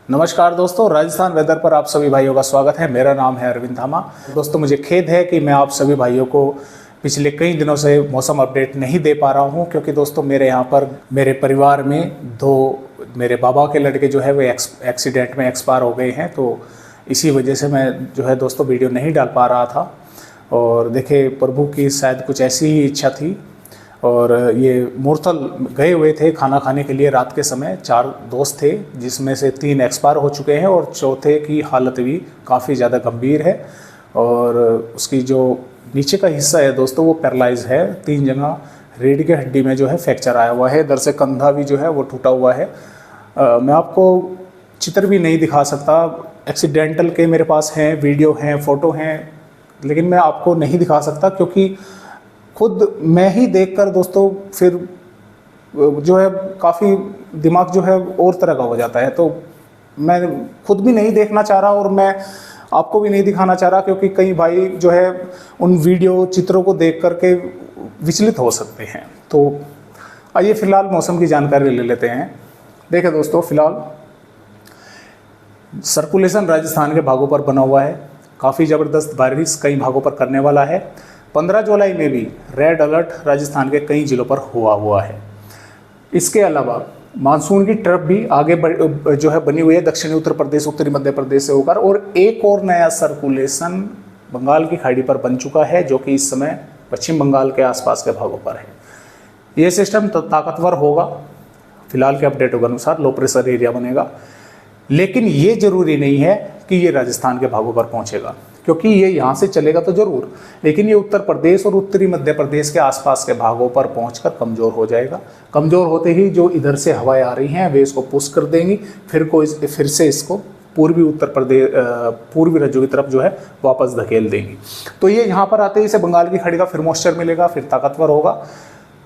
नमस्कार दोस्तों, राजस्थान वेदर पर आप सभी भाइयों का स्वागत है। मेरा नाम है अरविंद धामा। दोस्तों, मुझे खेद है कि मैं आप सभी भाइयों को पिछले कई दिनों से मौसम अपडेट नहीं दे पा रहा हूं, क्योंकि दोस्तों मेरे यहाँ पर मेरे परिवार में दो मेरे बाबा के लड़के जो है वो एक्सीडेंट में एक्सपायर हो गए हैं। तो इसी वजह से मैं जो है दोस्तों वीडियो नहीं डाल पा रहा था। और देखिए, प्रभु की शायद कुछ ऐसी ही इच्छा थी। और ये मूर्थल गए हुए थे खाना खाने के लिए रात के समय। 4 दोस्त थे, जिसमें से 3 एक्सपायर हो चुके हैं और चौथे की हालत भी काफ़ी ज़्यादा गंभीर है। और उसकी जो नीचे का हिस्सा है दोस्तों वो पैरालाइज है। 3 जगह रीढ़ की हड्डी में जो है फ्रैक्चर आया हुआ है। इधर से कंधा भी जो है वो टूटा हुआ है। मैं आपको चित्र भी नहीं दिखा सकता। एक्सीडेंटल के मेरे पास हैं, वीडियो हैं, फ़ोटो हैं, लेकिन मैं आपको नहीं दिखा सकता, क्योंकि खुद मैं ही देखकर दोस्तों फिर जो है काफ़ी दिमाग जो है और तरह का हो जाता है। तो मैं खुद भी नहीं देखना चाह रहा और मैं आपको भी नहीं दिखाना चाह रहा, क्योंकि कई भाई जो है उन वीडियो चित्रों को देख करके विचलित हो सकते हैं। तो आइए फिलहाल मौसम की जानकारी ले लेते हैं। देखिए दोस्तों, फिलहाल सर्कुलेशन राजस्थान के भागों पर बना हुआ है। काफ़ी ज़बरदस्त बारिश कई भागों पर करने वाला है। 15 जुलाई में भी रेड अलर्ट राजस्थान के कई जिलों पर हुआ है। इसके अलावा मानसून की ट्रफ भी आगे जो है बनी हुई है दक्षिणी उत्तर प्रदेश, उत्तरी मध्य प्रदेश से होकर। और एक और नया सर्कुलेशन बंगाल की खाड़ी पर बन चुका है, जो कि इस समय पश्चिम बंगाल के आसपास के भागों पर है। ये सिस्टम ताकतवर होगा। फिलहाल के अपडेटों के अनुसार लो प्रेशर एरिया बनेगा, लेकिन ये जरूरी नहीं है कि ये राजस्थान के भागों पर पहुंचेगा, क्योंकि ये यहाँ से चलेगा तो जरूर, लेकिन ये उत्तर प्रदेश और उत्तरी मध्य प्रदेश के आसपास के भागों पर पहुंचकर कमज़ोर हो जाएगा। कमज़ोर होते ही जो इधर से हवाएं आ रही हैं वे इसको पुश कर देंगी, फिर से इसको पूर्वी उत्तर प्रदेश, पूर्वी राज्यों की तरफ जो है वापस धकेल देंगी। तो ये यहाँ पर आते ही इसे बंगाल की खाड़ी का फिर मॉइस्चर मिलेगा, फिर ताकतवर होगा।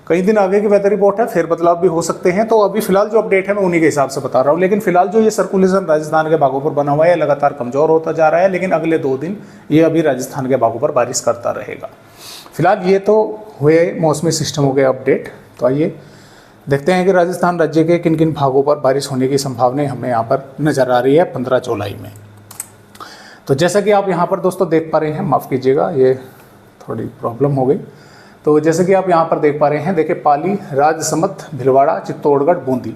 कई दिन आगे की वेदर रिपोर्ट है, फिर बदलाव भी हो सकते हैं। तो अभी फिलहाल जो अपडेट है मैं उन्हीं के हिसाब से बता रहा हूँ। लेकिन फिलहाल जो ये सर्कुलेशन राजस्थान के भागों पर बना हुआ है लगातार कमजोर होता जा रहा है, लेकिन अगले 2 दिन ये अभी राजस्थान के भागों पर बारिश करता रहेगा। फिलहाल ये तो हुए मौसमी सिस्टमों के अपडेट। तो आइए देखते हैं कि राजस्थान राज्य के किन किन भागों पर बारिश होने की संभावना हमें यहाँ पर नजर आ रही है 15 जुलाई में। तो जैसा कि आप यहाँ पर दोस्तों देख पा रहे हैं, माफ़ कीजिएगा ये थोड़ी प्रॉब्लम हो गई। तो जैसे कि आप यहाँ पर देख पा रहे हैं, देखिए पाली, राजसमंद, भीलवाड़ा, चित्तौड़गढ़, बूंदी,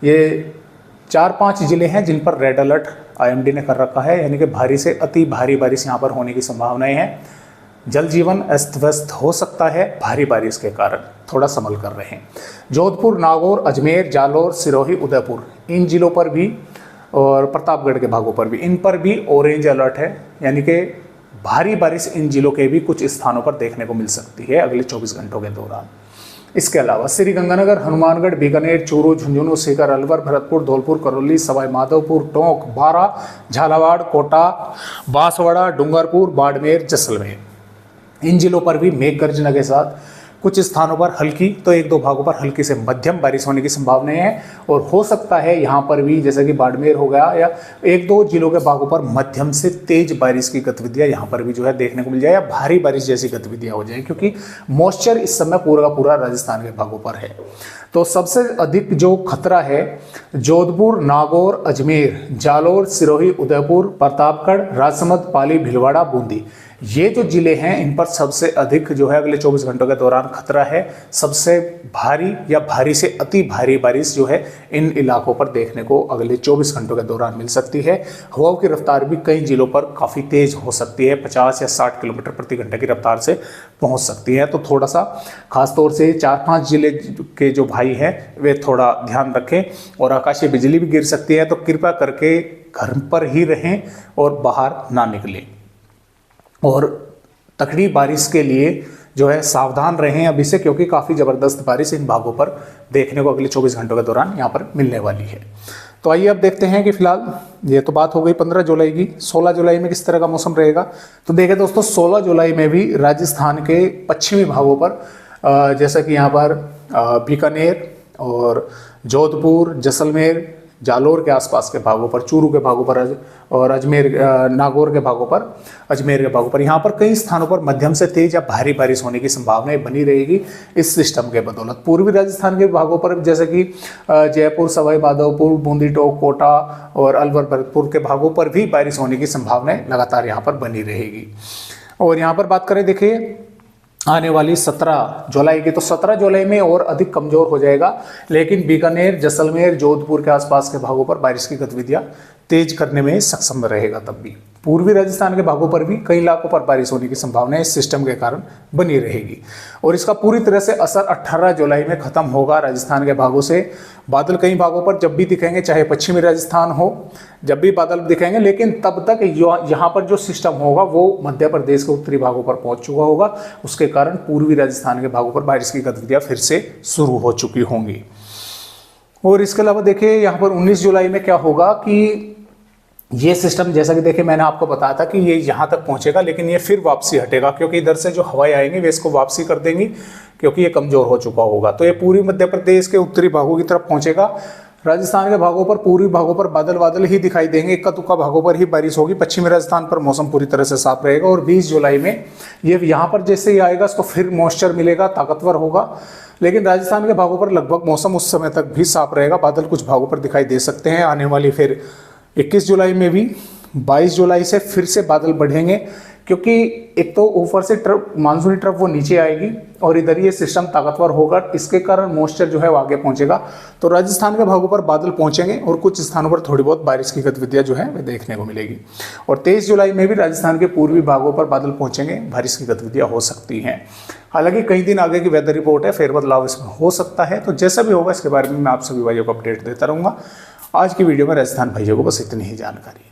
ये 4-5 जिले हैं जिन पर रेड अलर्ट आईएमडी ने कर रखा है। यानी कि भारी से अति भारी बारिश यहाँ पर होने की संभावनाएं हैं। जल जीवन अस्त व्यस्त हो सकता है भारी बारिश के कारण, थोड़ा संभल कर रहें। जोधपुर, नागौर, अजमेर, जालौर, सिरोही, उदयपुर, इन जिलों पर भी और प्रतापगढ़ के भागों पर भी, इन पर भी ऑरेंज अलर्ट है। यानी कि भारी बारिश इन जिलों के भी कुछ स्थानों पर देखने को मिल सकती है अगले 24 घंटों के दौरान। इसके अलावा श्रीगंगानगर, हनुमानगढ़, बीकानेर, चूरू, झुंझुनू, सीकर, अलवर, भरतपुर, धौलपुर, करौली, सवाई माधोपुर, टोंक, बारा, झालावाड़, कोटा, बांसवाड़ा, डूंगरपुर, बाड़मेर, जैसलमेर, इन जिलों पर भी मेघ गर्जना के साथ कुछ स्थानों पर हल्की तो 1-2 भागों पर हल्की से मध्यम बारिश होने की संभावनाएं हैं। और हो सकता है यहाँ पर भी, जैसे कि बाड़मेर हो गया, या 1-2 जिलों के भागों पर मध्यम से तेज बारिश की गतिविधियां यहाँ पर भी जो है देखने को मिल जाए, या भारी बारिश जैसी गतिविधियां हो जाए, क्योंकि मॉइस्चर इस समय पूरा का पूरा राजस्थान के भागों पर है। तो सबसे अधिक जो खतरा है जोधपुर, नागौर, अजमेर, जालौर, सिरोही, उदयपुर, प्रतापगढ़, राजसमंद, पाली, भीलवाड़ा, बूंदी, ये जो जिले हैं इन पर सबसे अधिक जो है अगले 24 घंटों के दौरान खतरा है। सबसे भारी या भारी से अति भारी बारिश जो है इन इलाकों पर देखने को अगले 24 घंटों के दौरान मिल सकती है। हवाओं की रफ्तार भी कई जिलों पर काफ़ी तेज हो सकती है, 50 या 60 किलोमीटर प्रति घंटे की रफ्तार से पहुंच सकती है। तो थोड़ा सा खासतौर से 4-5 जिले के जो भाई हैं वे थोड़ा ध्यान रखें। और आकाशीय बिजली भी गिर सकती है, तो कृपया करके घर पर ही रहें और बाहर ना निकलें। और तकड़ी बारिश के लिए जो है सावधान रहें अभी से, क्योंकि काफ़ी ज़बरदस्त बारिश इन भागों पर देखने को अगले 24 घंटों के दौरान यहाँ पर मिलने वाली है। तो आइए अब देखते हैं कि फिलहाल ये तो बात हो गई 15 जुलाई की। 16 जुलाई में किस तरह का मौसम रहेगा। तो देखिए दोस्तों, 16 जुलाई में भी राजस्थान के पश्चिमी भागों पर जैसा कि यहाँ पर बीकानेर और जोधपुर, जैसलमेर, जालोर के आसपास के भागों पर, चूरू के भागों पर और अजमेर नागौर के भागों पर, अजमेर के भागों पर यहाँ पर कई स्थानों पर मध्यम से तेज या भारी बारिश होने की संभावनाएं बनी रहेगी इस सिस्टम के बदौलत। पूर्वी राजस्थान के भागों पर जैसे कि जयपुर, सवाई माधोपुर, बूंदी टोक, कोटा और अलवर भरतपुर के भागों पर भी बारिश होने की संभावनाएं लगातार यहाँ पर बनी रहेगी। और यहाँ पर बात करें, देखिए आने वाली 17 जुलाई की, तो 17 जुलाई में और अधिक कमजोर हो जाएगा, लेकिन बीकानेर, जैसलमेर, जोधपुर के आसपास के भागों पर बारिश की गतिविधियां तेज करने में सक्षम रहेगा। तब भी पूर्वी राजस्थान के भागों पर भी कई इलाकों पर बारिश होने की संभावना इस सिस्टम के कारण बनी रहेगी और इसका पूरी तरह से असर 18 जुलाई में खत्म होगा राजस्थान के भागों से। बादल कई भागों पर जब भी दिखेंगे, चाहे पश्चिमी राजस्थान हो, जब भी बादल दिखेंगे, लेकिन तब तक यहाँ पर जो सिस्टम होगा वो मध्य प्रदेश के उत्तरी भागों पर पहुंच चुका होगा। उसके कारण पूर्वी राजस्थान के भागों पर बारिश की गतिविधियां फिर से शुरू हो चुकी होंगी। और इसके अलावा देखिए यहाँ पर 19 जुलाई में क्या होगा कि ये सिस्टम, जैसा कि देखिए मैंने आपको बताया था कि ये यहाँ तक पहुंचेगा, लेकिन ये फिर वापसी हटेगा क्योंकि इधर से जो हवाएं आएंगी वे इसको वापसी कर देंगी क्योंकि ये कमजोर हो चुका होगा। तो ये पूरी मध्य प्रदेश के उत्तरी भागों की तरफ पहुंचेगा। राजस्थान के भागों पर, पूर्वी भागों पर बादल बादल ही दिखाई देंगे, इक्का दुक्का भागों पर ही बारिश होगी। पश्चिमी राजस्थान पर मौसम पूरी तरह से साफ रहेगा और 20 जुलाई में ये यहाँ पर जैसे ही आएगा इसको फिर मॉइस्चर मिलेगा, ताकतवर होगा। लेकिन राजस्थान के भागों पर लगभग मौसम उस समय तक भी साफ रहेगा। बादल कुछ भागों पर दिखाई दे सकते हैं। आने वाली फिर 21 जुलाई में भी, 22 जुलाई से फिर से बादल बढ़ेंगे क्योंकि एक तो ऊपर से मानसूनी ट्रफ वो नीचे आएगी और इधर ये सिस्टम ताकतवर होगा। इसके कारण मॉइस्चर जो है वो आगे पहुंचेगा, तो राजस्थान के भागों पर बादल पहुंचेंगे और कुछ स्थानों पर थोड़ी बहुत बारिश की गतिविधियां जो है वे देखने को मिलेगी। और 23 जुलाई में भी राजस्थान के पूर्वी भागों पर बादल पहुंचेंगे, बारिश की गतिविधियां हो सकती हैं। हालांकि कई दिन आगे की वेदर रिपोर्ट है, फेरबदलाव इसमें हो सकता है। तो जैसा भी होगा इसके बारे में मैं आप सभी भाइयों को अपडेट देता रहूँगा। आज की वीडियो में राजस्थान भाइयों को बस इतनी ही जानकारी।